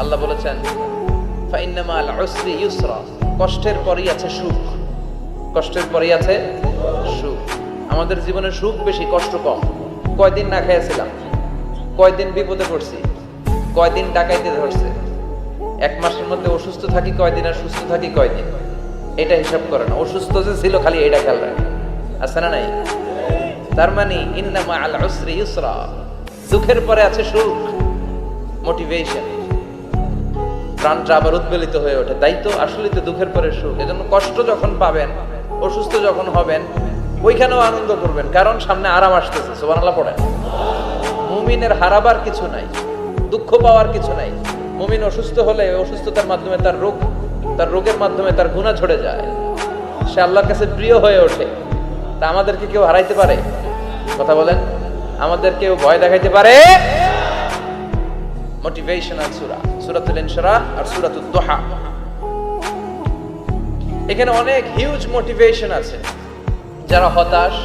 আল্লাহ বলেছেন ফাইন্না মাল উসরি ইউসরা, কষ্টের পরেই আছে সুখ। কষ্টের পরেই আছে সুখ। আমাদের জীবনে সুখ বেশি, কষ্ট কম। কয়দিন না খেয়েছিলাম, কয়দিন বিপদে পড়ছি, কয়দিন ডাকাইতে ধরছে, এক মাসের মধ্যে অসুস্থ থাকি কয়দিন আর সুস্থ থাকি কয়দিন, এটা হিসাব করে না। অসুস্থ যে ছিল খালি এটা খেয়াল রাখে, আছে না নাই? তার মানে ইন্না মাল উসরি ইউসরা, দুঃখের পরে আছে সুখ, মোটিভেশন। প্রাণটা আবার উদ্বেলিত হয়ে ওঠে, তাই তো আসলে তো দুঃখের পরে সুখ। এজন্য কষ্ট যখন পাবেন, অসুস্থ যখন হবেন, ওইখানেও আনন্দ করবেন, কারণ সামনে আরাম আসতেছে। সুবহানাল্লাহ পড়েন। মুমিনের হারাবার কিছু নাই, দুঃখ পাওয়ার কিছু নাই। মুমিন অসুস্থ হলে অসুস্থতার মাধ্যমে তার রোগের মাধ্যমে তার গুনাহ ঝরে যায়, সে আল্লাহর কাছে প্রিয় হয়ে ওঠে। তা আমাদেরকে কেউ হারাইতে পারে? কথা বলেন, আমাদের কেউ ভয় দেখাইতে পারে? মোটিভেশনাল সূরা, সূরাতুল ইনশিরাহ আর সূরাতুদ দুহা, এখানে অনেক হিউজ মোটিভেশন আছে। যারা হতাশ,